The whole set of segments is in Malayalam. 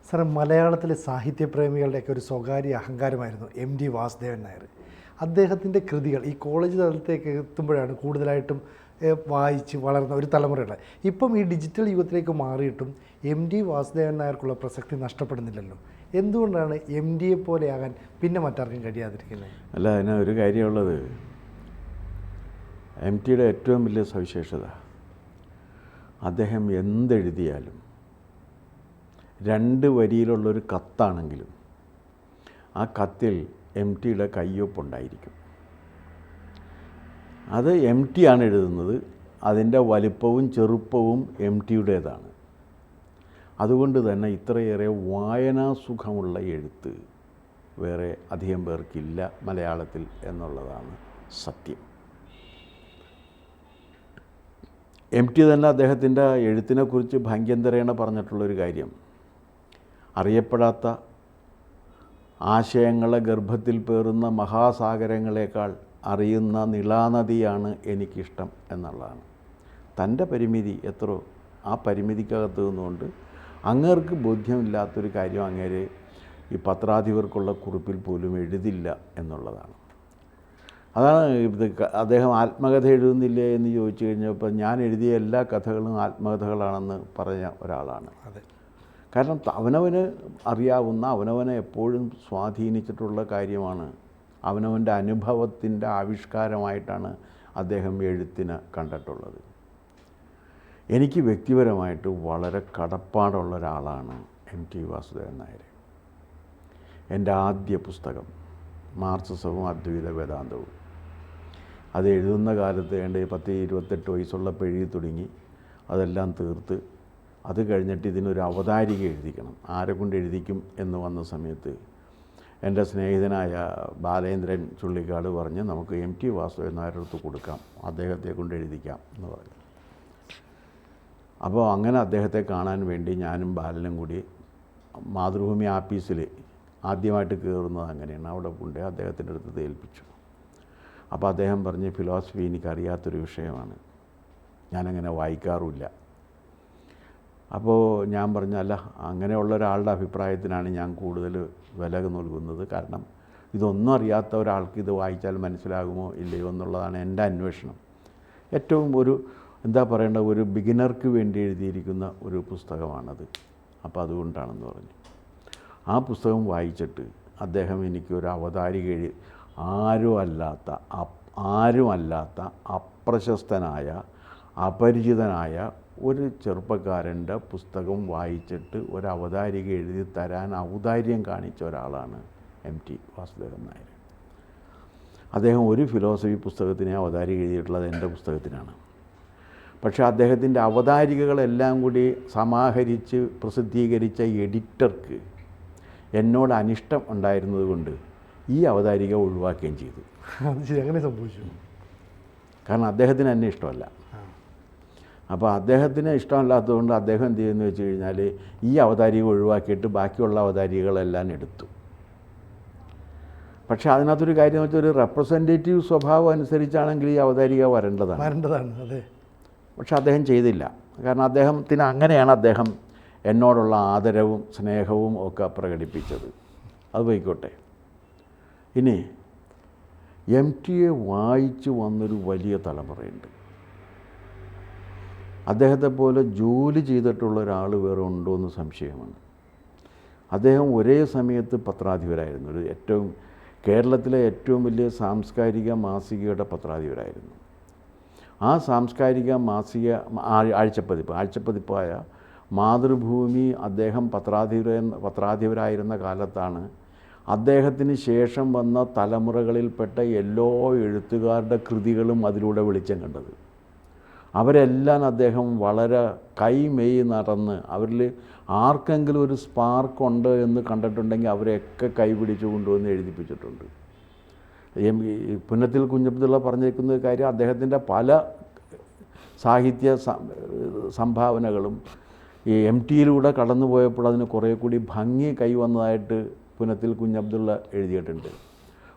സാറേ, മലയാളത്തിലെ സാഹിത്യപ്രേമികളുടെയൊക്കെ ഒരു സ്വകാര്യ അഹങ്കാരമായിരുന്നു MT വാസുദേവൻ നായർ. അദ്ദേഹത്തിൻ്റെ കൃതികൾ ഈ കോളേജ് തലത്തിലേക്ക് എത്തുമ്പോഴാണ് കൂടുതലായിട്ടും വായിച്ച് വളർന്ന ഒരു തലമുറയുടെ. ഇപ്പം ഈ ഡിജിറ്റൽ യുഗത്തിലേക്ക് മാറിയിട്ടും MT വാസുദേവൻ നായർക്കുള്ള പ്രസക്തി നഷ്ടപ്പെടുന്നില്ലല്ലോ. എന്തുകൊണ്ടാണ് MTയെ പോലെയാകാൻ പിന്നെ മറ്റാർക്കും കഴിയാതിരിക്കുന്നത്? അല്ല, അതിന് ഒരു കാര്യമുള്ളത്, MTയുടെ ഏറ്റവും വലിയ സവിശേഷത അദ്ദേഹം എന്തെഴുതിയാലും 2 വരിയിലുള്ളൊരു കത്താണെങ്കിലും ആ കത്തിൽ MTയുടെ കയ്യൊപ്പുണ്ടായിരിക്കും. അത് MT ആണ് എഴുതുന്നത്, അതിൻ്റെ വലിപ്പവും ചെറുപ്പവും MTയുടേതാണ്. അതുകൊണ്ട് തന്നെ ഇത്രയേറെ വായനാസുഖമുള്ള എഴുത്ത് വേറെ അധികം പേർക്കില്ല മലയാളത്തിൽ എന്നുള്ളതാണ് സത്യം. MT തന്നെ അദ്ദേഹത്തിൻ്റെ എഴുത്തിനെക്കുറിച്ച് ഭാഗ്യന്തരേണ പറഞ്ഞിട്ടുള്ളൊരു കാര്യം, അറിയപ്പെടാത്ത ആശയങ്ങളെ ഗർഭത്തിൽ പേറുന്ന മഹാസാഗരങ്ങളെക്കാൾ അറിയുന്ന നിളാനദിയാണ് എനിക്കിഷ്ടം എന്നുള്ളതാണ്. തൻ്റെ പരിമിതി എത്രയോ ആ പരിമിതിക്കകത്ത് നിന്നുകൊണ്ട് അങ്ങേർക്ക് ബോധ്യമില്ലാത്തൊരു കാര്യം അങ്ങേര് ഈ പത്രാധിപർക്കുള്ള കുറിപ്പിൽ പോലും എഴുതില്ല എന്നുള്ളതാണ്. അതാണ് ഇത്. അദ്ദേഹം ആത്മകഥ എഴുതുന്നില്ലേ എന്ന് ചോദിച്ചു കഴിഞ്ഞപ്പോൾ ഞാൻ എഴുതിയ എല്ലാ കഥകളും ആത്മകഥകളാണെന്ന് പറഞ്ഞ ഒരാളാണ്. കാരണം അവനവന് അറിയാവുന്ന, അവനവനെ എപ്പോഴും സ്വാധീനിച്ചിട്ടുള്ള കാര്യമാണ്, അവനവൻ്റെ അനുഭവത്തിൻ്റെ ആവിഷ്കാരമായിട്ടാണ് അദ്ദേഹം എഴുത്തിനെ കണ്ടിട്ടുള്ളത്. എനിക്ക് വ്യക്തിപരമായിട്ട് വളരെ കടപ്പാടുള്ള ഒരാളാണ് MT വാസുദേവൻ നായർ. എൻ്റെ ആദ്യ പുസ്തകം മാർക്സിസവും അദ്വൈത വേദാന്തവും, അത് എഴുതുന്ന കാലത്ത് എൻ്റെ 10-28 വയസ്സുള്ളപ്പോൾ എഴുതി തുടങ്ങി. അതെല്ലാം തീർത്ത് അത് കഴിഞ്ഞിട്ട് ഇതിനൊരു അവതാരിക എഴുതിക്കണം, ആരെ കൊണ്ട് എഴുതിക്കും എന്ന് വന്ന സമയത്ത് എൻ്റെ സ്നേഹിതനായ ബാലേന്ദ്രൻ ചുള്ളിക്കാട് പറഞ്ഞ് നമുക്ക് MT വാസുദേവൻ നായരുടെ അടുത്ത് കൊടുക്കാം, അദ്ദേഹത്തെ കൊണ്ട് എഴുതിക്കാം എന്ന് പറഞ്ഞു. അപ്പോൾ അങ്ങനെ അദ്ദേഹത്തെ കാണാൻ വേണ്ടി ഞാനും ബാലനും കൂടി മാതൃഭൂമി ആപ്പീസിൽ ആദ്യമായിട്ട് കയറുന്നത് അങ്ങനെയാണ്. അവിടെ കൊണ്ട് അദ്ദേഹത്തിൻ്റെ അടുത്ത് ഏൽപ്പിച്ചു. അപ്പോൾ അദ്ദേഹം പറഞ്ഞ്, ഫിലോസഫി എനിക്കറിയാത്തൊരു വിഷയമാണ്, ഞാനങ്ങനെ വായിക്കാറുമില്ല. അപ്പോൾ ഞാൻ പറഞ്ഞല്ല, അങ്ങനെയുള്ള ഒരാളുടെ അഭിപ്രായത്തിനാണ് ഞാൻ കൂടുതൽ വില നൽകുന്നത്. കാരണം ഇതൊന്നും അറിയാത്ത ഒരാൾക്ക് ഇത് വായിച്ചാൽ മനസ്സിലാകുമോ ഇല്ലയോ എന്നുള്ളതാണ് എൻ്റെ അന്വേഷണം. ഏറ്റവും എന്താ പറയേണ്ട, ഒരു ബിഗിനർക്ക് വേണ്ടി എഴുതിയിരിക്കുന്ന ഒരു പുസ്തകമാണത്. അപ്പോൾ അതുകൊണ്ടാണെന്ന് പറഞ്ഞു. ആ പുസ്തകം വായിച്ചിട്ട് അദ്ദേഹം എനിക്കൊരു അവതാരിക ആരുമല്ലാത്ത അപ്രശസ്തനായ അപരിചിതനായ ഒരു ചെറുപ്പക്കാരൻ്റെ പുസ്തകം വായിച്ചിട്ട് ഒരു അവതാരിക എഴുതി തരാൻ ഔദാര്യം കാണിച്ച ഒരാളാണ് MT വാസുദേവൻ നായർ. അദ്ദേഹം ഒരു ഫിലോസഫി പുസ്തകത്തിനെ അവതാരിക എഴുതിയിട്ടുള്ളത് എൻ്റെ പുസ്തകത്തിനാണ്. പക്ഷേ അദ്ദേഹത്തിൻ്റെ അവതാരികകളെല്ലാം കൂടി സമാഹരിച്ച് പ്രസിദ്ധീകരിച്ച എഡിറ്റർക്ക് എന്നോട് അനിഷ്ടം ഉണ്ടായിരുന്നത് കൊണ്ട് ഈ അവതാരിക ഒഴിവാക്കുകയും ചെയ്തു. അങ്ങനെ സംഭവിച്ചു. കാരണം അദ്ദേഹത്തിന് എന്നെ ഇഷ്ടമല്ല. അപ്പോൾ അദ്ദേഹത്തിന് ഇഷ്ടമല്ലാത്തതുകൊണ്ട് അദ്ദേഹം എന്ത് ചെയ്യുമെന്ന് വെച്ച് കഴിഞ്ഞാൽ ഈ അവതാരിക ഒഴിവാക്കിയിട്ട് ബാക്കിയുള്ള അവതാരികകളെല്ലാം എടുത്തു. പക്ഷേ അതിനകത്തൊരു കാര്യം വെച്ചാൽ, ഒരു റെപ്രസെൻറ്റേറ്റീവ് സ്വഭാവം അനുസരിച്ചാണെങ്കിൽ ഈ അവതാരിക വരേണ്ടതാണ്. അതെ. പക്ഷെ അദ്ദേഹം ചെയ്തില്ല. കാരണം അദ്ദേഹത്തിന് അങ്ങനെയാണ് അദ്ദേഹം എന്നോടുള്ള ആദരവും സ്നേഹവും ഒക്കെ പ്രകടിപ്പിച്ചത്. അത് പോയിക്കോട്ടെ. ഇനി MTയെ വായിച്ചു വന്നൊരു വലിയ തലമുറയുണ്ട്. അദ്ദേഹത്തെ പോലെ ജോലി ചെയ്തിട്ടുള്ള ഒരാൾ വേറെ ഉണ്ടോ എന്ന് സംശയമാണ്. അദ്ദേഹം ഒരേ സമയത്ത് പത്രാധിപരായിരുന്നു. കേരളത്തിലെ ഏറ്റവും വലിയ സാംസ്കാരിക മാസികയുടെ പത്രാധിപരായിരുന്നു. ആ സാംസ്കാരിക മാസിക ആഴ്ചപ്പതിപ്പായ മാതൃഭൂമി അദ്ദേഹം പത്രാധിപരായിരുന്ന കാലത്താണ് അദ്ദേഹത്തിന് ശേഷം വന്ന തലമുറകളിൽപ്പെട്ട എല്ലാ എഴുത്തുകാരുടെ കൃതികളും അതിലൂടെ വെളിച്ചം കണ്ടത്. അവരെല്ലാം അദ്ദേഹം വളരെ കൈമെയ് നടന്ന്, അവരിൽ ആർക്കെങ്കിലും ഒരു സ്പാർക്ക് ഉണ്ട് എന്ന് കണ്ടിട്ടുണ്ടെങ്കിൽ അവരെയൊക്കെ കൈപിടിച്ചു കൊണ്ടുവന്ന് എഴുതിപ്പിച്ചിട്ടുണ്ട്. പുന്നത്തിൽ കുഞ്ഞബ്ദുള്ള പറഞ്ഞിരിക്കുന്ന കാര്യം, അദ്ദേഹത്തിൻ്റെ പല സാഹിത്യ സംഭാവനകളും ഈ MTയിലൂടെ കടന്നു പോയപ്പോൾ അതിന് കുറേ കൂടി ഭംഗി കൈവന്നതായിട്ട് പുന്നത്തിൽ കുഞ്ഞബ്ദുള്ള എഴുതിയിട്ടുണ്ട്.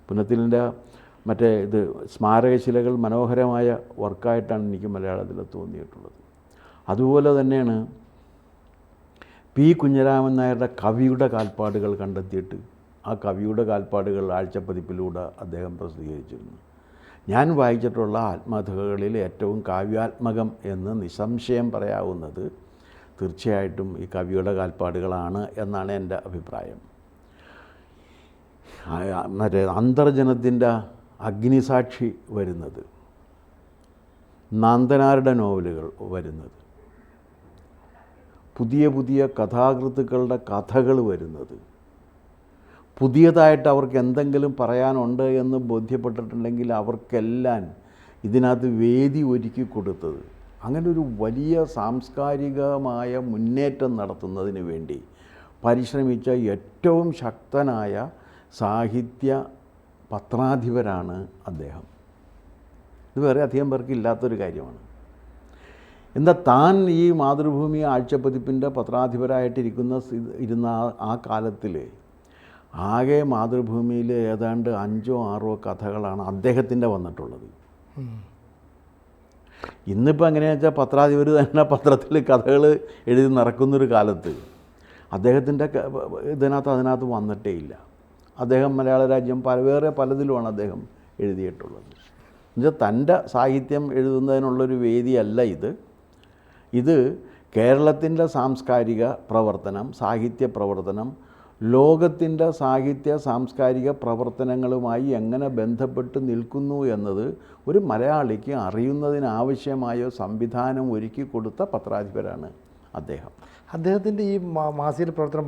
പുന്നത്തിലിൻ്റെ സ്മാരകശിലകൾ മനോഹരമായ വർക്കായിട്ടാണ് എനിക്ക് മലയാളത്തിൽ തോന്നിയിട്ടുള്ളത്. അതുപോലെ തന്നെയാണ് പി കുഞ്ഞിരാമൻ നായരുടെ കവിയുടെ കാൽപ്പാടുകൾ കണ്ടെത്തിയിട്ട് ആ കവിയുടെ കാൽപ്പാടുകൾ ആഴ്ചപ്പതിപ്പിലൂടെ അദ്ദേഹം പ്രസിദ്ധീകരിച്ചിരുന്നു. ഞാൻ വായിച്ചിട്ടുള്ള ആത്മകഥകളിൽ ഏറ്റവും കാവ്യാത്മകം എന്ന് നിസ്സംശയം പറയാവുന്നത് തീർച്ചയായിട്ടും ഈ കവിയുടെ കാൽപ്പാടുകളാണ് എന്നാണ് എൻ്റെ അഭിപ്രായം. മറ്റേ അന്തർജനത്തിൻ്റെ അഗ്നിസാക്ഷി വരുന്നത്, നന്ദനാരുടെ നോവലുകൾ വരുന്നത്, പുതിയ പുതിയ കഥാകൃത്തുക്കളുടെ കഥകൾ വരുന്നത്, പുതിയതായിട്ട് അവർക്ക് എന്തെങ്കിലും പറയാനുണ്ട് എന്ന് ബോധ്യപ്പെട്ടിട്ടുണ്ടെങ്കിൽ അവർക്കെല്ലാം ഇതിനകത്ത് വേദി ഒരുക്കി കൊടുത്തത്, അങ്ങനെ ഒരു വലിയ സാംസ്കാരികമായ മുന്നേറ്റം നടത്തുന്നതിന് വേണ്ടി പരിശ്രമിച്ച ഏറ്റവും ശക്തനായ സാഹിത്യ പത്രാധിപരാണ് അദ്ദേഹം. ഇത് വേറെ അധികം പേർക്ക് ഇല്ലാത്തൊരു കാര്യമാണ്. എന്താ താൻ ഈ മാതൃഭൂമി ആഴ്ചപ്പതിപ്പിൻ്റെ പത്രാധിപരായിട്ടിരുന്ന ആ കാലത്തിൽ ആകെ മാതൃഭൂമിയിൽ ഏതാണ്ട് 5 or 6 കഥകളാണ് അദ്ദേഹത്തിൻ്റെ വന്നിട്ടുള്ളത്. ഇന്നിപ്പോൾ എങ്ങനെയാണെന്ന് വെച്ചാൽ പത്രാധിപർ തന്നെ പത്രത്തിൽ കഥകൾ എഴുതി നടക്കുന്നൊരു കാലത്ത് അദ്ദേഹത്തിൻ്റെ അതിനകത്ത് വന്നിട്ടേ ഇല്ല. അദ്ദേഹം മലയാള രാജ്യം വേറെ പലതിലുമാണ് അദ്ദേഹം എഴുതിയിട്ടുള്ളത്. എന്നുവെച്ചാൽ തൻ്റെ സാഹിത്യം എഴുതുന്നതിനുള്ളൊരു വേദിയല്ല ഇത് കേരളത്തിൻ്റെ സാംസ്കാരിക പ്രവർത്തനം, സാഹിത്യ പ്രവർത്തനം ലോകത്തിൻ്റെ സാഹിത്യ സാംസ്കാരിക പ്രവർത്തനങ്ങളുമായി എങ്ങനെ ബന്ധപ്പെട്ട് നിൽക്കുന്നു എന്നത് ഒരു മലയാളിക്ക് അറിയുന്നതിനാവശ്യമായ സംവിധാനം ഒരുക്കി കൊടുത്ത പത്രാധിപരാണ് അദ്ദേഹം. അദ്ദേഹത്തിൻ്റെ ഈ മാസികയിലെ പ്രവർത്തനം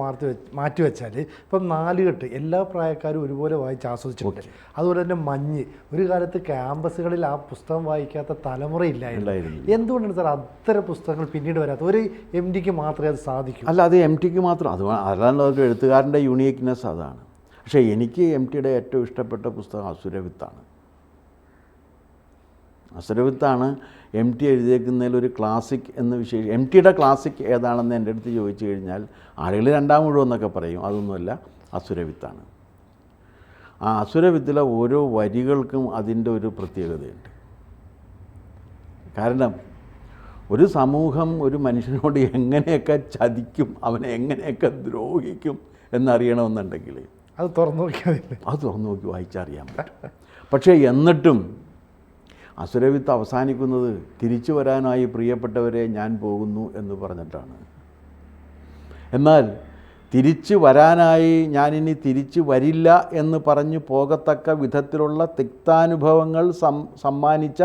മാറ്റിവെച്ചാൽ ഇപ്പം 4 കെട്ട് എല്ലാ പ്രായക്കാരും ഒരുപോലെ വായിച്ച് ആസ്വദിച്ചിട്ടുണ്ട്. അതുപോലെ തന്നെ മഞ്ഞ്, ഒരു കാലത്ത് ക്യാമ്പസുകളിൽ ആ പുസ്തകം വായിക്കാത്ത തലമുറയില്ലായിരുന്നു. എന്തുകൊണ്ടാണ് സാർ അത്തരം പുസ്തകങ്ങൾ പിന്നീട് വരാത്ത? ഒരു MD മാത്രമേ അത് സാധിക്കൂ. അല്ല, അത് MT മാത്രം, അതാണ് ഒരു എഴുത്തുകാരൻ്റെ യൂണീക്നെസ് അതാണ്. പക്ഷേ എനിക്ക് MT ഏറ്റവും ഇഷ്ടപ്പെട്ട പുസ്തകം അസുരവിത്താണ്. അസുരവിത്താണ് MT എഴുതിയേക്കുന്നതിലൊരു ക്ലാസിക് എന്ന് MT ക്ലാസിക് ഏതാണെന്ന് എൻ്റെ അടുത്ത് ചോദിച്ചു കഴിഞ്ഞാൽ ആളുകൾ 2ാം മുഴുവൻ എന്നൊക്കെ പറയും. അതൊന്നുമല്ല, അസുരവിത്താണ്. ആ അസുരവിത്തിലെ ഓരോ വരികൾക്കും അതിൻ്റെ ഒരു പ്രത്യേകതയുണ്ട്. കാരണം ഒരു സമൂഹം ഒരു മനുഷ്യനോട് എങ്ങനെയൊക്കെ ചതിക്കും, അവനെ എങ്ങനെയൊക്കെ ദ്രോഹിക്കും എന്നറിയണമെന്നുണ്ടെങ്കിൽ അത് തുറന്നു നോക്കി വായിച്ചറിയാൻ പറ്റും. പക്ഷേ എന്നിട്ടും അസുരവിത്ത് അവസാനിക്കുന്നത് തിരിച്ചു വരാനായി പ്രിയപ്പെട്ടവരെ ഞാൻ പോകുന്നു എന്ന് പറഞ്ഞിട്ടാണ്. എന്നാൽ തിരിച്ചു വരാനായി ഞാനിനി തിരിച്ചു വരില്ല എന്ന് പറഞ്ഞു പോകത്തക്ക വിധത്തിലുള്ള തിക്താനുഭവങ്ങൾ സമ്മാനിച്ച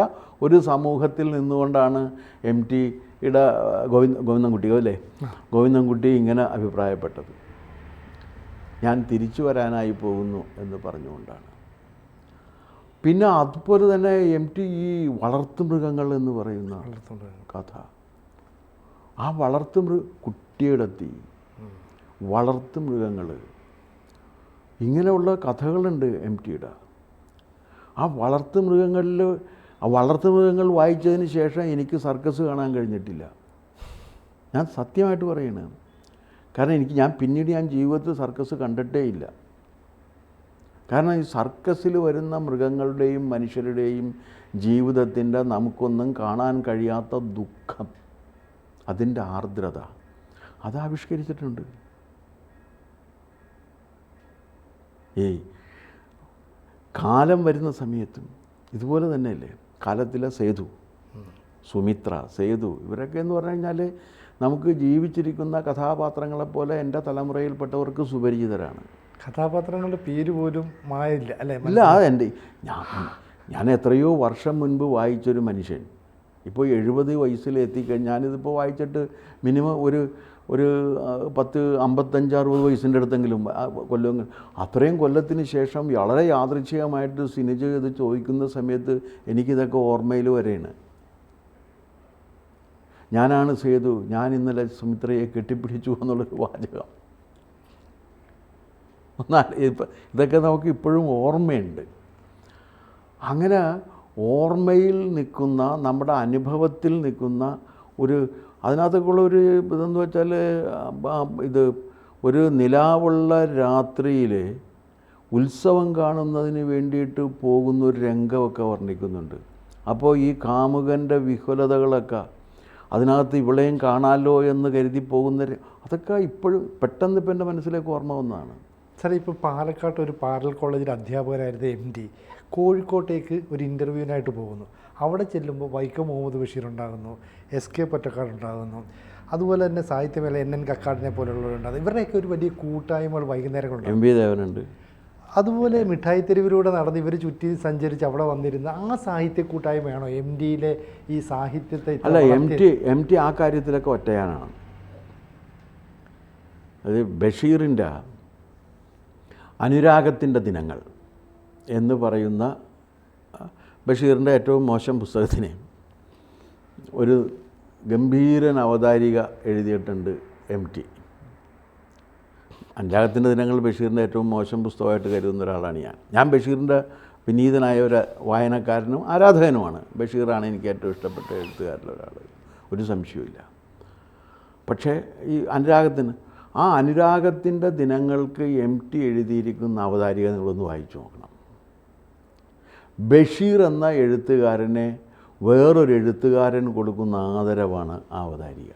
ഒരു സമൂഹത്തിൽ നിന്നുകൊണ്ടാണ് MTയുടെ ഗോവിന്ദൻകുട്ടി ഇങ്ങനെ അഭിപ്രായപ്പെട്ടത്. ഞാൻ തിരിച്ചു വരാനായി പോകുന്നു എന്ന് പറഞ്ഞുകൊണ്ടാണ്. പിന്നെ അതുപോലെ തന്നെ MT ഈ വളർത്തുമൃഗങ്ങൾ എന്ന് പറയുന്ന കഥ, ആ കുട്ടിയെടുത്തി വളർത്തുമൃഗങ്ങൾ, ഇങ്ങനെയുള്ള കഥകളുണ്ട് MTയുടെ. ആ വളർത്തുമൃഗങ്ങൾ വായിച്ചതിന് ശേഷം എനിക്ക് സർക്കസ് കാണാൻ കഴിഞ്ഞിട്ടില്ല. ഞാൻ സത്യമായിട്ട് പറയണത്. കാരണം ഞാൻ പിന്നീട് ജീവിതത്തിൽ സർക്കസ് കണ്ടിട്ടേ ഇല്ല. കാരണം ഈ സർക്കസിൽ വരുന്ന മൃഗങ്ങളുടെയും മനുഷ്യരുടെയും ജീവിതത്തിൻ്റെ നമുക്കൊന്നും കാണാൻ കഴിയാത്ത ദുഃഖം, അതിൻ്റെ ആർദ്രത അത് ആവിഷ്കരിച്ചിട്ടുണ്ട്. കാലം വരുന്ന സമയത്തും ഇതുപോലെ തന്നെയല്ലേ. കാലത്തിലെ സേതു, സുമിത്ര, സേതു ഇവരൊക്കെ എന്ന് പറഞ്ഞു കഴിഞ്ഞാൽ നമുക്ക് ജീവിച്ചിരിക്കുന്ന കഥാപാത്രങ്ങളെപ്പോലെ എൻ്റെ തലമുറയിൽപ്പെട്ടവർക്ക് സുപരിചിതരാണ്. കഥാപാത്രങ്ങളുടെ പേര് പോലും മായില്ല അല്ലേ? ഇല്ല, ഞാൻ എത്രയോ വർഷം മുൻപ് വായിച്ചൊരു മനുഷ്യൻ ഇപ്പോൾ 70 വയസ്സിൽ എത്തിക്കഴിഞ്ഞാൽ ഞാനിതിപ്പോൾ വായിച്ചിട്ട് മിനിമം ഒരു 55-60 വയസ്സിൻ്റെ അടുത്തെങ്കിലും കൊല്ലം. അത്രയും കൊല്ലത്തിന് ശേഷം വളരെ യാദൃച്ഛികമായിട്ട് സിനിജ ഇത് ചോദിക്കുന്ന സമയത്ത് എനിക്കിതൊക്കെ ഓർമ്മയിൽ വരെയാണ്. ഞാനാണ് സേതു, ഞാൻ ഇന്നലെ സുമിത്രയെ കെട്ടിപ്പിടിച്ചു എന്നുള്ളൊരു വാചകം. ഇതൊക്കെ നമുക്ക് ഇപ്പോഴും ഓർമ്മയുണ്ട്. അങ്ങനെ ഓർമ്മയിൽ നിൽക്കുന്ന, നമ്മുടെ അനുഭവത്തിൽ നിൽക്കുന്ന അതിനകത്തേക്കുള്ളൊരു ഇതെന്ന് വെച്ചാൽ ഒരു നിലാവുള്ള രാത്രിയിൽ ഉത്സവം കാണുന്നതിന് വേണ്ടിയിട്ട് പോകുന്നൊരു രംഗമൊക്കെ വർണ്ണിക്കുന്നുണ്ട്. അപ്പോൾ ഈ കാമുകൻ്റെ വിഹുലതകളൊക്കെ അതിനകത്ത് ഇവളെയും കാണാമല്ലോ എന്ന് കരുതി പോകുന്ന അതൊക്കെ ഇപ്പോഴും പെട്ടെന്ന് ഇപ്പം എൻ്റെ മനസ്സിലേക്ക് ഓർമ്മ വന്നതാണ്. സാറേ, ഇപ്പോൾ പാലക്കാട്ട് ഒരു പാരൽ കോളേജിൽ അധ്യാപകനായിരുന്ന MD കോഴിക്കോട്ടേക്ക് ഒരു ഇൻ്റർവ്യൂവിനായിട്ട് പോകുന്നു. അവിടെ ചെല്ലുമ്പോൾ വൈക്കം മുഹമ്മദ് ബഷീർ ഉണ്ടാകുന്നു, SK പൊറ്റക്കാട് ഉണ്ടാകുന്നു, അതുപോലെ തന്നെ സാഹിത്യമേള NN കക്കാടിനെ പോലുള്ളവരുണ്ടാകും. ഇവരുടെയൊക്കെ ഒരു വലിയ കൂട്ടായ്മകൾ വൈകുന്നേരങ്ങളുണ്ട്. MV ദേവനുണ്ട്. അതുപോലെ മിഠായി തെരുവിലൂടെ നടന്ന് ഇവർ ചുറ്റി സഞ്ചരിച്ച് അവിടെ വന്നിരുന്ന ആ സാഹിത്യ കൂട്ടായ്മയാണോ MDയിലെ ഈ സാഹിത്യത്തെ? അല്ല, MT ആ കാര്യത്തിലൊക്കെ ഒറ്റയാനാണ്. അത് ബഷീറിൻ്റെ അനുരാഗത്തിൻ്റെ ദിനങ്ങൾ എന്ന് പറയുന്ന ബഷീറിൻ്റെ ഏറ്റവും മോശം പുസ്തകത്തിന് ഒരു ഗംഭീരൻ അവതാരിക എഴുതിയിട്ടുണ്ട് MT. അനുരാഗത്തിൻ്റെ ദിനങ്ങൾ ബഷീറിൻ്റെ ഏറ്റവും മോശം പുസ്തകമായിട്ട് കരുതുന്ന ഒരാളാണ് ഞാൻ ബഷീറിൻ്റെ വിനീതനായ ഒരു വായനക്കാരനും ആരാധകനുമാണ്. ബഷീറാണ് എനിക്ക് ഏറ്റവും ഇഷ്ടപ്പെട്ട എഴുത്തുകാരിലൊരാൾ, ഒരു സംശയവുമില്ല. പക്ഷേ ഈ അനുരാഗത്തിൻ്റെ ദിനങ്ങൾക്ക് MT എഴുതിയിരിക്കുന്ന അവതാരിക നിങ്ങളൊന്ന് വായിച്ചു നോക്കണം. ബഷീർ എന്ന എഴുത്തുകാരനെ വേറൊരു എഴുത്തുകാരൻ കൊടുക്കുന്ന ആദരവാണ് ആ അവതാരിക.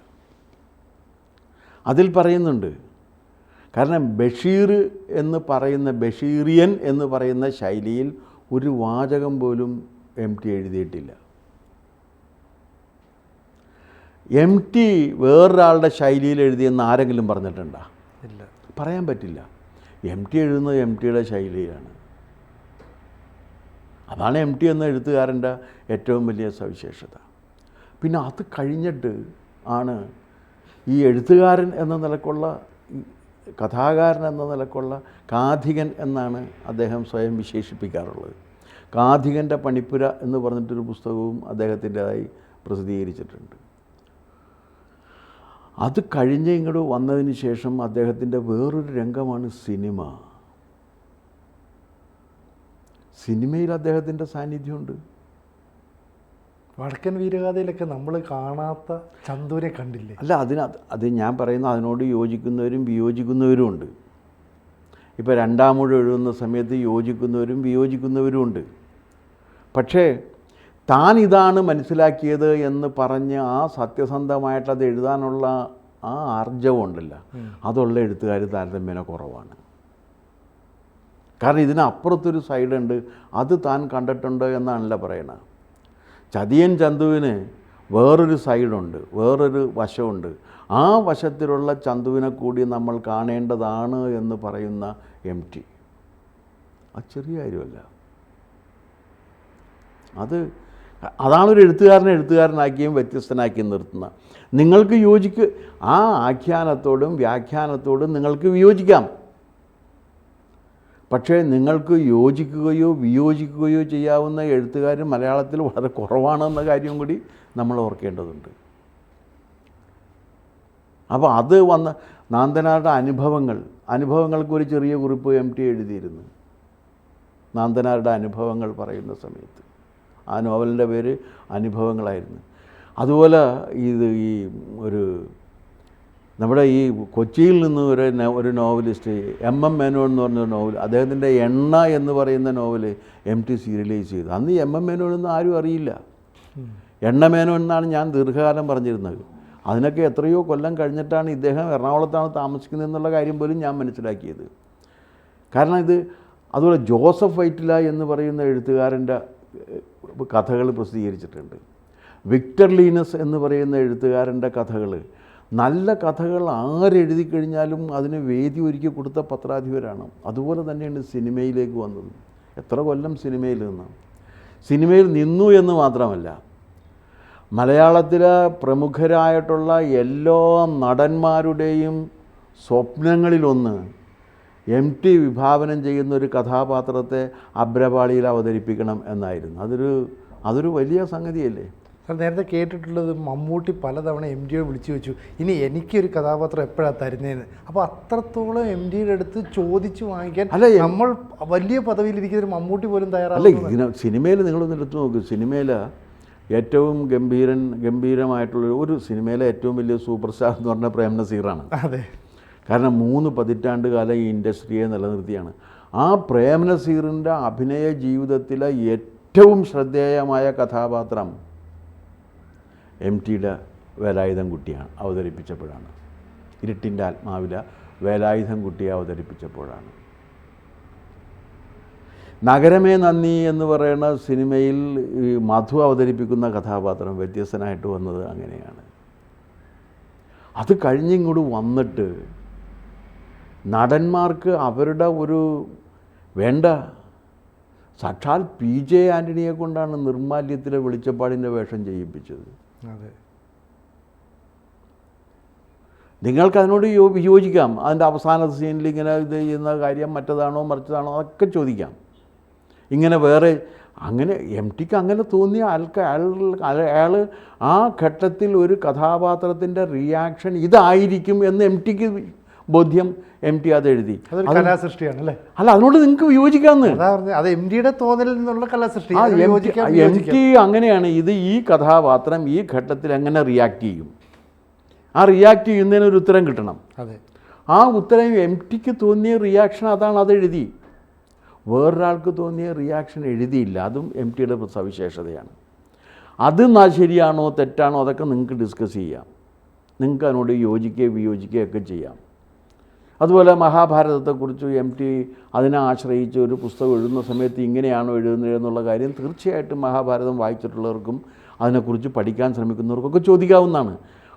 അതിൽ പറയുന്നുണ്ട്, കാരണം ബഷീർ എന്ന് പറയുന്ന ബഷീറിയൻ എന്ന് പറയുന്ന ശൈലിയിൽ ഒരു വാചകം പോലും MT എഴുതിയിട്ടില്ല. MT വേറൊരാളുടെ ശൈലിയിൽ എഴുതിയെന്ന് ആരെങ്കിലും പറഞ്ഞിട്ടുണ്ടോ? ഇല്ല, പറയാൻ പറ്റില്ല. MT എഴുതുന്നത് MTയുടെ ശൈലിയാണ്. അതാണ് MT എന്ന എഴുത്തുകാരൻ്റെ ഏറ്റവും വലിയ സവിശേഷത. പിന്നെ അത് കഴിഞ്ഞിട്ട് ആണ് ഈ എഴുത്തുകാരൻ എന്ന നിലക്കുള്ള, കഥാകാരൻ എന്ന നിലക്കുള്ള കാഥികൻ എന്നാണ് അദ്ദേഹം സ്വയം വിശേഷിപ്പിക്കാറുള്ളത്. കാഥികൻ്റെ പണിപ്പുര എന്ന് പറഞ്ഞിട്ടൊരു പുസ്തകവും അദ്ദേഹത്തിൻ്റെതായി പ്രസിദ്ധീകരിച്ചിട്ടുണ്ട്. അത് കഴിഞ്ഞ് ഇങ്ങോട്ട് വന്നതിന് ശേഷം അദ്ദേഹത്തിൻ്റെ വേറൊരു രംഗമാണ് സിനിമ. സിനിമയിൽ അദ്ദേഹത്തിൻ്റെ സാന്നിധ്യമുണ്ട്. വടക്കൻ വീരഗാഥയിലൊക്കെ നമ്മൾ കാണാത്ത ചന്തുവിനെ കണ്ടില്ലേ? അല്ല, അത് ഞാൻ പറയുന്ന അതിനോട് യോജിക്കുന്നവരും വിയോജിക്കുന്നവരും ഉണ്ട്. ഇപ്പോൾ രണ്ടാമൂഴം എഴുതുന്ന സമയത്ത് യോജിക്കുന്നവരും വിയോജിക്കുന്നവരും ഉണ്ട്. പക്ഷേ താൻ ഇതാണ് മനസ്സിലാക്കിയത് എന്ന് പറഞ്ഞ് ആ സത്യസന്ധമായിട്ടത് എഴുതാനുള്ള ആ ആർജവമുണ്ടല്ലോ, അതുള്ള എഴുത്തുകാർ താരതമ്യേന കുറവാണ്. കാരണം ഇതിനപ്പുറത്തൊരു സൈഡുണ്ട്, അത് താൻ കണ്ടിട്ടുണ്ട് എന്നാണല്ലോ പറയണത്. ചതിയൻ ചന്തുവിന് വേറൊരു സൈഡുണ്ട്, വേറൊരു വശമുണ്ട്. ആ വശത്തിലുള്ള ചന്തുവിനെ കൂടി നമ്മൾ കാണേണ്ടതാണ് എന്ന് പറയുന്ന MT. അത് ചെറിയ കാര്യമല്ല. അതാണൊരു എഴുത്തുകാരനാക്കിയും വ്യത്യസ്തനാക്കിയും നിർത്തുന്ന. നിങ്ങൾക്ക് ആ ആഖ്യാനത്തോടും വ്യാഖ്യാനത്തോടും നിങ്ങൾക്ക് വിയോജിക്കാം. പക്ഷേ നിങ്ങൾക്ക് യോജിക്കുകയോ വിയോജിക്കുകയോ ചെയ്യാവുന്ന എഴുത്തുകാർ മലയാളത്തിൽ വളരെ കുറവാണെന്ന കാര്യം കൂടി നമ്മൾ ഓർക്കേണ്ടതുണ്ട്. അപ്പോൾ അത് നാന്തനാരുടെ അനുഭവങ്ങൾക്കൊരു ചെറിയ കുറിപ്പ് MT എഴുതിയിരുന്നു. നാന്തനാരുടെ അനുഭവങ്ങൾ പറയുന്ന സമയത്ത് ആ നോവലിൻ്റെ പേര് അനുഭവങ്ങളായിരുന്നു. അതുപോലെ നമ്മുടെ ഈ കൊച്ചിയിൽ നിന്ന് ഒരു നോവലിസ്റ്റ് MM മേനോൻ എന്ന് പറഞ്ഞ നോവൽ, അദ്ദേഹത്തിൻ്റെ എണ്ണ എന്ന് പറയുന്ന നോവൽ MT സീരിയലൈസ് ചെയ്തു. അന്ന് MM മേനോനൊന്നും ആരും അറിയില്ല. എണ്ണ മേനോൻ എന്നാണ് ഞാൻ ദീർഘകാലം പറഞ്ഞിരുന്നത്. അതിനൊക്കെ എത്രയോ കൊല്ലം കഴിഞ്ഞിട്ടാണ് ഇദ്ദേഹം എറണാകുളത്താണ് താമസിക്കുന്നത് എന്നുള്ള കാര്യം പോലും ഞാൻ മനസ്സിലാക്കിയത്. കാരണം അതുപോലെ ജോസഫ് വൈറ്റില എന്ന് പറയുന്ന എഴുത്തുകാരൻ്റെ കഥകൾ പ്രസിദ്ധീകരിച്ചിട്ടുണ്ട്. വിക്ടർ ലീനസ് എന്ന് പറയുന്ന എഴുത്തുകാരൻ്റെ കഥകൾ, നല്ല കഥകൾ ആരെഴുതി കഴിഞ്ഞാലും അതിന് വേദി ഒരുക്കി കൊടുത്ത പത്രാധിപരാണ്. അതുപോലെ തന്നെയാണ് സിനിമയിലേക്ക് വന്നത്. എത്ര കൊല്ലം സിനിമയിൽ നിന്നു എന്ന് മാത്രമല്ല, മലയാളത്തിലെ പ്രമുഖരായിട്ടുള്ള എല്ലാ നടന്മാരുടെയും സ്വപ്നങ്ങളിലൊന്ന് MT വിഭാവനം ചെയ്യുന്ന ഒരു കഥാപാത്രത്തെ അഭ്രപാളിയിൽ അവതരിപ്പിക്കണം എന്നായിരുന്നു. അതൊരു വലിയ സംഗതിയല്ലേ? നേരത്തെ കേട്ടിട്ടുള്ളത് മമ്മൂട്ടി പലതവണ MTയെ വിളിച്ചു വെച്ചു, ഇനി എനിക്കൊരു കഥാപാത്രം എപ്പോഴാണ് തരുന്നതെന്ന്. അപ്പോൾ അത്രത്തോളം MTയുടെ അടുത്ത് ചോദിച്ചു വാങ്ങിക്കാൻ നമ്മൾ വലിയ പദവിയിലിരിക്കുന്ന ഒരു മമ്മൂട്ടി പോലും തയ്യാറല്ല. സിനിമയിൽ നിങ്ങളൊന്ന് എടുത്തു നോക്കൂ. സിനിമയിൽ ഏറ്റവും ഗംഭീരമായിട്ടുള്ള ഒരു സിനിമയിലെ ഏറ്റവും വലിയ സൂപ്പർ സ്റ്റാർ എന്ന് പറഞ്ഞാൽ പ്രേം നസീറാണ്. അതെ, കാരണം 3 പതിറ്റാണ്ട് കാലം ഈ ഇൻഡസ്ട്രിയെ നിലനിർത്തിയാണ്. ആ പ്രേം നസീറിൻ്റെ അഭിനയ ജീവിതത്തിലെ ഏറ്റവും ശ്രദ്ധേയമായ കഥാപാത്രം MTയുടെ വേലായുധം കുട്ടിയാണ് അവതരിപ്പിച്ചപ്പോഴാണ്. ഇരുട്ടിൻ്റെ ആത്മാവില വേലായുധം കുട്ടിയെ അവതരിപ്പിച്ചപ്പോഴാണ്. നഗരമേ നന്ദി എന്ന് പറയുന്ന സിനിമയിൽ ഈ മധു അവതരിപ്പിക്കുന്ന കഥാപാത്രം വ്യത്യസ്തനായിട്ട് വന്നത് അങ്ങനെയാണ്. അത് കഴിഞ്ഞിങ്ങോട്ട് വന്നിട്ട് നടന്മാർക്ക് അവരുടെ ഒരു വേണ്ട സാക്ഷാൽ PJ ആൻ്റണിയെ കൊണ്ടാണ് നിർമാല്യത്തിലെ വെളിച്ചപ്പാടിൻ്റെ വേഷം ചെയ്യിപ്പിച്ചത്. അതെ, നിങ്ങൾക്കതിനോട് വിയോജിക്കാം. അതിൻ്റെ അവസാന സീനിൽ ഇങ്ങനെ ഇത് ചെയ്യുന്ന കാര്യം മറ്റതാണോ മറിച്ചതാണോ അതൊക്കെ ചോദിക്കാം. ഇങ്ങനെ വേറെ അങ്ങനെ MTക്ക് അങ്ങനെ തോന്നിയ അയാൾ ആ ഘട്ടത്തിൽ ഒരു കഥാപാത്രത്തിൻ്റെ റിയാക്ഷൻ ഇതായിരിക്കും എന്ന് MTക്ക് ബോധ്യം. MT അത് എഴുതി. അതൊരു കലാസൃഷ്ടിയാണ് അല്ലേ? അല്ല, അതിനോട് നിങ്ങൾക്ക് വിയോജിക്കാമെന്ന്. അത് MTയുടെ തോന്നലിൽ നിന്നുള്ള കലാസൃഷ്ടി. MT അങ്ങനെയാണ്. ഈ കഥാപാത്രം ഈ ഘട്ടത്തിൽ എങ്ങനെ റിയാക്ട് ചെയ്യും, ആ റിയാക്ട് ചെയ്യുന്നതിനൊരു ഉത്തരം കിട്ടണം. അതെ, ആ ഉത്തരം MTക്ക് തോന്നിയ റിയാക്ഷൻ അതാണ്, അത് എഴുതി. വേറൊരാൾക്ക് തോന്നിയ റിയാക്ഷൻ എഴുതിയില്ല. അതും MTയുടെ സവിശേഷതയാണ്. അത് ശരിയാണോ തെറ്റാണോ അതൊക്കെ നിങ്ങൾക്ക് ഡിസ്കസ് ചെയ്യാം. നിങ്ങൾക്ക് അതിനോട് യോജിക്കുകയോ വിയോജിക്കുകയൊക്കെ ചെയ്യാം. അതുപോലെ മഹാഭാരതത്തെക്കുറിച്ച് MT അതിനെ ആശ്രയിച്ച് ഒരു പുസ്തകം എഴുതുന്ന സമയത്ത് ഇങ്ങനെയാണോ എഴുതുന്നത് എന്നുള്ള കാര്യം തീർച്ചയായിട്ടും മഹാഭാരതം വായിച്ചിട്ടുള്ളവർക്കും അതിനെക്കുറിച്ച് പഠിക്കാൻ ശ്രമിക്കുന്നവർക്കൊക്കെ ചോദിക്കാവുന്നതാണ്.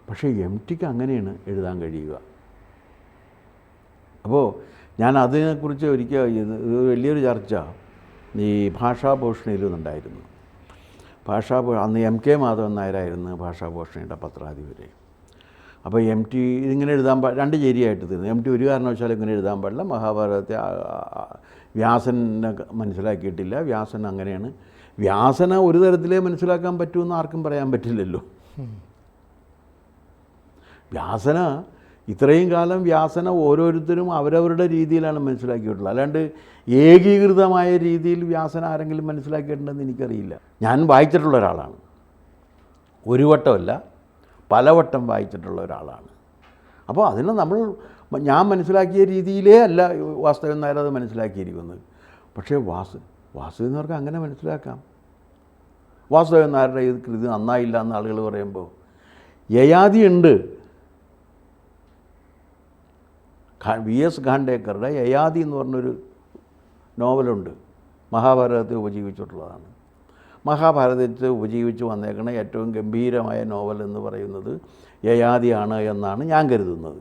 പക്ഷേ MTക്ക് അങ്ങനെയാണ് എഴുതാൻ കഴിയുക. അപ്പോൾ ഞാൻ അതിനെക്കുറിച്ച് ഒരിക്കൽ ഇത് വലിയൊരു ചർച്ച ഈ ഭാഷാഭൂഷണിയിലും ഉണ്ടായിരുന്നു. അന്ന് MK മാധവൻ നായരായിരുന്നു ഭാഷാഭൂഷണിയുടെ പത്രാധിപര്. അപ്പോൾ MT ഇതിങ്ങനെ എഴുതാൻ രണ്ട് ചേരിയായിട്ട് തീർന്നു. MT ഒരു കാരണവശാലും ഇങ്ങനെ എഴുതാൻ പാടില്ല, മഹാഭാരതത്തെ വ്യാസനെ മനസ്സിലാക്കിയിട്ടില്ല, വ്യാസൻ അങ്ങനെയാണ്. വ്യാസനെ ഒരു തരത്തിലേ മനസ്സിലാക്കാൻ പറ്റുമെന്ന് ആർക്കും പറയാൻ പറ്റില്ലല്ലോ. ഇത്രയും കാലം വ്യാസനെ ഓരോരുത്തരും അവരവരുടെ രീതിയിലാണ് മനസ്സിലാക്കിയിട്ടുള്ളത്. അല്ലാണ്ട് ഏകീകൃതമായ രീതിയിൽ വ്യാസന ആരെങ്കിലും മനസ്സിലാക്കിയിട്ടുണ്ടെന്ന് എനിക്കറിയില്ല. ഞാൻ വായിച്ചിട്ടുള്ള ഒരാളാണ്, ഒരു വട്ടമല്ല പലവട്ടം വായിച്ചിട്ടുള്ള ഒരാളാണ്. അപ്പോൾ അതിനെ ഞാൻ മനസ്സിലാക്കിയ രീതിയിലേ അല്ല വാസുദേവൻ നായർ അത് മനസ്സിലാക്കിയിരിക്കുന്നത്. പക്ഷേ വാസുദേവന്മാർക്ക് അങ്ങനെ മനസ്സിലാക്കാം. വാസുദേവൻ നായരുടെ ഈ കൃതി നന്നായില്ല എന്ന് ആളുകൾ പറയുമ്പോൾ യയാതിയുണ്ട്. VS ഖാണ്ടേക്കറുടെ യയാതി എന്ന് പറഞ്ഞൊരു നോവലുണ്ട്, മഹാഭാരതത്തെ ഉപജീവിച്ചിട്ടുള്ളതാണ്. മഹാഭാരതത്തെ ഉപജീവിച്ച് വന്നേക്കണ ഏറ്റവും ഗംഭീരമായ നോവൽ എന്ന് പറയുന്നത് യയാതിയാണ് എന്നാണ് ഞാൻ കരുതുന്നത്.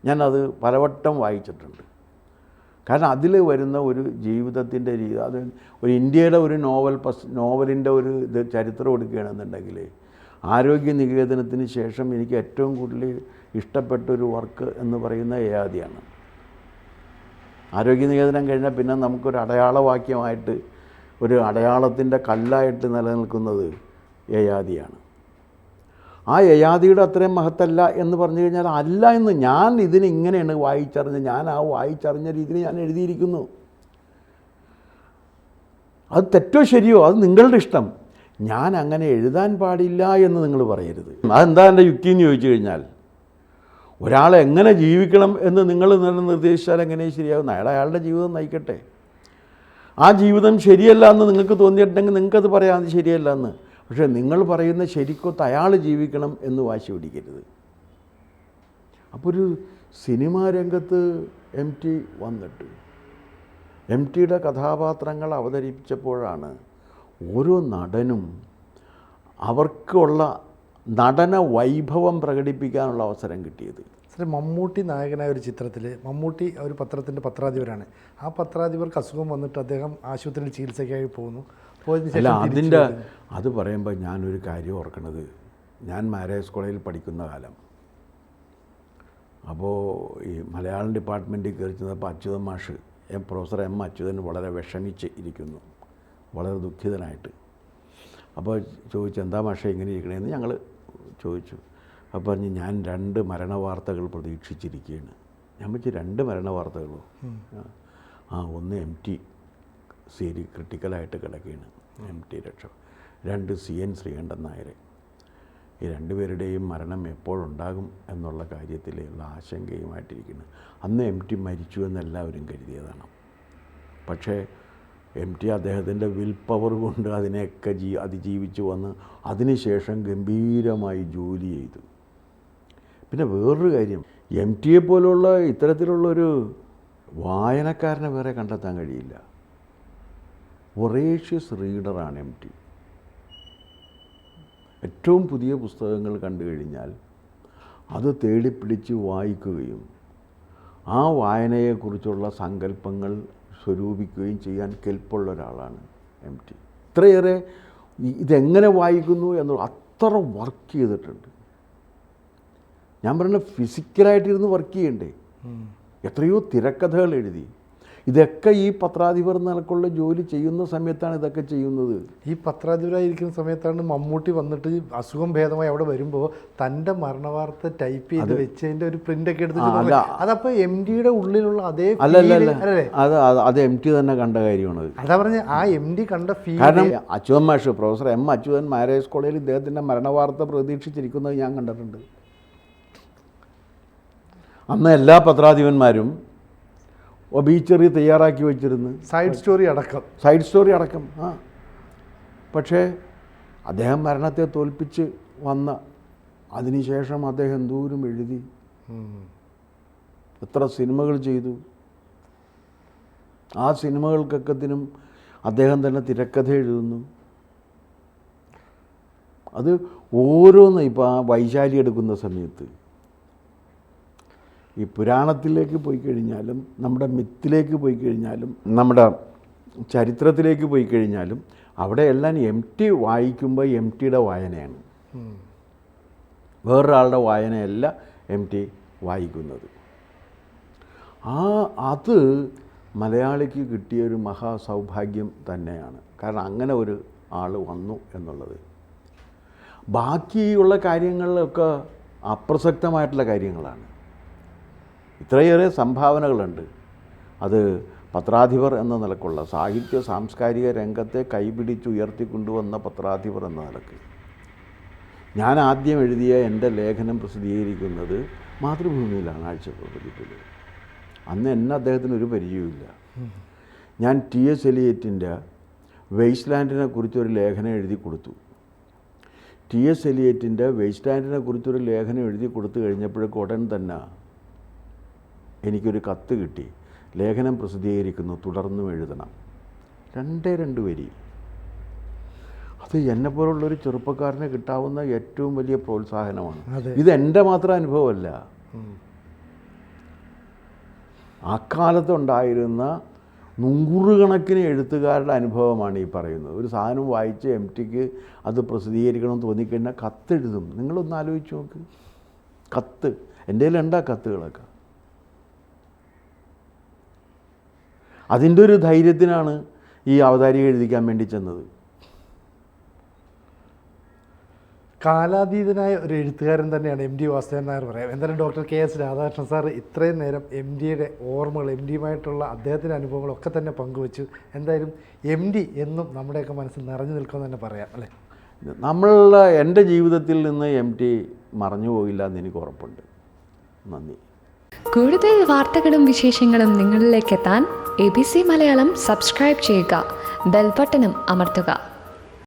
ഞാനത് പലവട്ടം വായിച്ചിട്ടുണ്ട്. കാരണം അതിൽ വരുന്ന ഒരു ജീവിതത്തിൻ്റെ രീതി, അത് ഒരു ഇന്ത്യയുടെ ഒരു നോവലിൻ്റെ ഒരു ഇത് ചരിത്രം എടുക്കുകയാണെന്നുണ്ടെങ്കിൽ ആരോഗ്യ നികേതനത്തിന് ശേഷം എനിക്ക് ഏറ്റവും കൂടുതൽ ഇഷ്ടപ്പെട്ടൊരു വർക്ക് എന്ന് പറയുന്ന യയാതിയാണ്. ആരോഗ്യ നികേതനം കഴിഞ്ഞാൽ പിന്നെ നമുക്കൊരു അടയാളവാക്യമായിട്ട്, ഒരു അടയാളത്തിൻ്റെ കല്ലായിട്ട് നിലനിൽക്കുന്നത് യയാതിയാണ്. ആ യയാതിയുടെ അത്രയും മഹത്തല്ല എന്ന് പറഞ്ഞു കഴിഞ്ഞാൽ അല്ല എന്ന് ഞാൻ ഇതിനിങ്ങനെയാണ് വായിച്ചറിഞ്ഞ്, ഞാൻ ആ വായിച്ചറിഞ്ഞ രീതിയിൽ ഞാൻ എഴുതിയിരിക്കുന്നു. അത് തെറ്റോ ശരിയോ അത് നിങ്ങളുടെ ഇഷ്ടം. ഞാൻ അങ്ങനെ എഴുതാൻ പാടില്ല എന്ന് നിങ്ങൾ പറയരുത്. അതെന്താ എൻ്റെ യുക്തി എന്ന് ചോദിച്ചു കഴിഞ്ഞാൽ, ഒരാളെ എങ്ങനെ ജീവിക്കണം എന്ന് നിങ്ങൾ നിർദ്ദേശിച്ചാൽ എങ്ങനെ ശരിയാകും? അയാളുടെ ജീവിതം നയിക്കട്ടെ. ആ ജീവിതം ശരിയല്ല എന്ന് നിങ്ങൾക്ക് തോന്നിയിട്ടുണ്ടെങ്കിൽ നിങ്ങൾക്കത് പറയാം അത് ശരിയല്ല എന്ന്. പക്ഷേ നിങ്ങൾ പറയുന്ന ശരിക്കൊത്ത് അയാൾ ജീവിക്കണം എന്ന് വാശി പിടിക്കരുത്. അപ്പോൾ ഒരു സിനിമാ രംഗത്ത് MT വന്നിട്ട് MTയുടെ കഥാപാത്രങ്ങൾ അവതരിപ്പിച്ചപ്പോഴാണ് ഓരോ നടനും അവർക്കുള്ള നടന വൈഭവം പ്രകടിപ്പിക്കാനുള്ള അവസരം കിട്ടിയത്. സാറേ, മമ്മൂട്ടി നായകനായ ഒരു ചിത്രത്തിൽ മമ്മൂട്ടി ഒരു പത്രത്തിൻ്റെ പത്രാധിപരാണ്. ആ പത്രാധിപർക്ക് അസുഖം വന്നിട്ട് അദ്ദേഹം ആശുപത്രിയിൽ ചികിത്സയ്ക്കായി പോകുന്നു. അല്ല, അത് പറയുമ്പോൾ ഞാനൊരു കാര്യം ഓർക്കണത്, ഞാൻ മാരേജ് കോളേജിൽ പഠിക്കുന്ന കാലം, അപ്പോൾ ഈ മലയാളം ഡിപ്പാർട്ട്മെൻറ്റിൽ കയറി ചെന്നപ്പോൾ അച്യുതൻ മാഷ്, പ്രൊഫസർ M അച്യുതൻ വളരെ വിഷമിച്ച് ഇരിക്കുന്നു, വളരെ ദുഃഖിതനായിട്ട്. അപ്പോൾ ചോദിച്ചു, എന്താ മാഷേ ഇങ്ങനെ ഇരിക്കണേന്ന് ഞങ്ങൾ ചോദിച്ചു. അപ്പോൾ പറഞ്ഞ്, ഞാൻ 2 മരണവാർത്തകൾ പ്രതീക്ഷിച്ചിരിക്കുകയാണ്. ഞാൻ വെച്ച് 2 മരണവാർത്തകളോ? ഒന്ന് MT ക്രിട്ടിക്കലായിട്ട് കിടക്കുകയാണ്, MT രക്ഷ. 2 CN ശ്രീകണ്ഠൻ നായർ. ഈ 2 പേരുടെയും മരണം എപ്പോഴുണ്ടാകും എന്നുള്ള കാര്യത്തിലുള്ള ആശങ്കയുമായിട്ടിരിക്കുന്നു. അന്ന് MT മരിച്ചു എന്നെല്ലാവരും കരുതിയതാണ്. പക്ഷേ എം ടി അദ്ദേഹത്തിൻ്റെ വിൽ പവർ കൊണ്ട് അതിനെയൊക്കെ അതിജീവിച്ച് വന്ന് അതിനുശേഷം ഗംഭീരമായി ജോലി ചെയ്തു. പിന്നെ വേറൊരു കാര്യം, എം ടിയെ പോലുള്ള ഇത്തരത്തിലുള്ളൊരു വായനക്കാരനെ വേറെ കണ്ടെത്താൻ കഴിയില്ല. വൊറേഷ്യസ് റീഡറാണ് എം ടി. ഏറ്റവും പുതിയ പുസ്തകങ്ങൾ കണ്ടു കഴിഞ്ഞാൽ അത് തേടിപ്പിടിച്ച് വായിക്കുകയും ആ വായനയെക്കുറിച്ചുള്ള സങ്കല്പങ്ങൾ സ്വരൂപിക്കുകയും ചെയ്യാൻ കെൽപ്പുള്ള ഒരാളാണ് എം ടി. ഇത്രയേറെ ഇതെങ്ങനെ വായിക്കുന്നു എന്നുള്ള അത്ര വർക്ക് ചെയ്തിട്ടുണ്ട്. ഞാൻ പറഞ്ഞ ഫിസിക്കലായിട്ടിരുന്ന് വർക്ക് ചെയ്യണ്ടേ. എത്രയോ തിരക്കഥകൾ എഴുതി. ഇതൊക്കെ ഈ പത്രാധിപർ നിലക്കുള്ള ജോലി ചെയ്യുന്ന സമയത്താണ് ഇതൊക്കെ ചെയ്യുന്നത്. ഈ പത്രാധിപരായിരിക്കുന്ന സമയത്താണ് മമ്മൂട്ടി വന്നിട്ട് അസുഖം ഭേദമായി അവിടെ വരുമ്പോൾ തൻ്റെ മരണവാർത്ത ടൈപ്പ് ചെയ്ത് വെച്ചതിൻ്റെ ഒരു പ്രിൻ്റൊക്കെ എടുത്ത് അതപ്പോൾ എം ഡിയുടെ ഉള്ളിലുള്ള അതേ അത് എം ടി തന്നെ കണ്ട കാര്യമാണ്. അതാ പറഞ്ഞ ആ എം ഡി കണ്ട ഫീൽ. കാരണം അച്യുതൻ മാഷ്, പ്രൊഫസർ എം അച്യുതൻ മാരേജ് കോളേജിൽ ഇദ്ദേഹത്തിൻ്റെ മരണവാർത്ത പ്രതീക്ഷിച്ചിരിക്കുന്നത് ഞാൻ കണ്ടിട്ടുണ്ട്. അന്ന് എല്ലാ പത്രാധിപന്മാരും ഒബീച്ചറി തയ്യാറാക്കി വെച്ചിരുന്നു, സൈഡ് സ്റ്റോറി അടക്കം. പക്ഷേ അദ്ദേഹം മരണത്തെ തോൽപ്പിച്ച് വന്ന അതിനുശേഷം അദ്ദേഹം എന്തോരം എഴുതി, എത്ര സിനിമകൾ ചെയ്തു. ആ സിനിമകൾക്കൊക്കത്തിനും അദ്ദേഹം തന്നെ തിരക്കഥ എഴുതുന്നു. അത് ഓരോന്ന് ഇപ്പോൾ ആ വൈശാലി എടുക്കുന്ന സമയത്ത് ഈ പുരാണത്തിലേക്ക് പോയി കഴിഞ്ഞാലും നമ്മുടെ മിത്തിലേക്ക് പോയി കഴിഞ്ഞാലും നമ്മുടെ ചരിത്രത്തിലേക്ക് പോയി കഴിഞ്ഞാലും അവിടെയെല്ലാം എം ടി വായിക്കുമ്പോൾ എം ടിയുടെ വായനയാണ്, വേറൊരാളുടെ വായനയല്ല എം ടി വായിക്കുന്നത്. അത് മലയാളിക്ക് കിട്ടിയൊരു മഹാസൗഭാഗ്യം തന്നെയാണ്. കാരണം അങ്ങനെ ഒരു ആൾ വന്നു എന്നുള്ളത്. ബാക്കിയുള്ള കാര്യങ്ങളിലൊക്കെ അപ്രസക്തമായിട്ടുള്ള കാര്യങ്ങളാണ്. ഇത്രയേറെ സംഭാവനകളുണ്ട്. അത് പത്രാധിപർ എന്ന നിലക്കുള്ള സാഹിത്യ സാംസ്കാരിക രംഗത്തെ കൈപിടിച്ചുയർത്തിക്കൊണ്ടുവന്ന പത്രാധിപർ എന്ന നിലക്ക് ഞാൻ ആദ്യം എഴുതിയ എൻ്റെ ലേഖനം പ്രസിദ്ധീകരിക്കുന്നത് മാതൃഭൂമിയിലാണ്, ആഴ്ചപ്പതിപ്പിൽ. അന്ന് എന്നെ അദ്ദേഹത്തിനൊരു പരിചയമില്ല. ഞാൻ T.S. എലിയറ്റിൻ്റെ വേസ്റ്റ്ലാൻഡിനെ കുറിച്ചൊരു ലേഖനം എഴുതി കൊടുത്തു. T.S. എലിയറ്റിൻ്റെ വേസ്റ്റ്ലാൻഡിനെ കുറിച്ചൊരു ലേഖനം എഴുതി കൊടുത്തു കഴിഞ്ഞപ്പോഴേക്കും ഉടൻ തന്നെ എനിക്കൊരു കത്ത് കിട്ടി, ലേഖനം പ്രസിദ്ധീകരിക്കുന്നു, തുടർന്നും എഴുതണം. 2 വരി. അത് എന്നെപ്പോലുള്ളൊരു ചെറുപ്പക്കാരന് കിട്ടാവുന്ന ഏറ്റവും വലിയ പ്രോത്സാഹനമാണ്. ഇതെൻ്റെ മാത്രം അനുഭവമല്ല, അക്കാലത്തുണ്ടായിരുന്ന നൂറുകണക്കിന് എഴുത്തുകാരുടെ അനുഭവമാണ് ഈ പറയുന്നത്. ഒരു സാധനം വായിച്ച് എം ടിക്ക് അത് പ്രസിദ്ധീകരിക്കണമെന്ന് തോന്നിക്കഴിഞ്ഞാൽ കത്തെഴുതും. നിങ്ങളൊന്ന് ആലോചിച്ച് നോക്ക്, കത്ത്. എൻ്റെ കയ്യിലുണ്ടാ കത്തുകളൊക്കെ. അതിൻ്റെ ഒരു ധൈര്യത്തിനാണ് ഈ അവതാരിക എഴുതിക്കാൻ വേണ്ടി ചെന്നത്. കാലാതീതനായ ഒരു എഴുത്തുകാരൻ തന്നെയാണ് എം ടി വാസുദേവൻ നായർ പറയാം. എന്തായാലും ഡോക്ടർ KS രാധാകൃഷ്ണൻ സാർ ഇത്രയും നേരം എം ഡിയുടെ ഓർമ്മകൾ, എം ഡിയുമായിട്ടുള്ള അദ്ദേഹത്തിൻ്റെ അനുഭവങ്ങളൊക്കെ തന്നെ പങ്കുവച്ചു. എന്തായാലും എം ഡി എന്നും നമ്മുടെയൊക്കെ മനസ്സിൽ നിറഞ്ഞു നിൽക്കുമെന്ന് തന്നെ പറയാം, അല്ലേ? എൻ്റെ ജീവിതത്തിൽ നിന്ന് എം ടി മറഞ്ഞു പോയില്ല എന്ന് എനിക്ക് ഉറപ്പുണ്ട്. നന്ദി. കൂടുതൽ വാർത്തകളും വിശേഷങ്ങളും നിങ്ങളിലേക്ക് എത്താൻ ABC മലയാളം സബ്സ്ക്രൈബ് ചെയ്യുക, ബെൽ ബട്ടണും അമർത്തുക.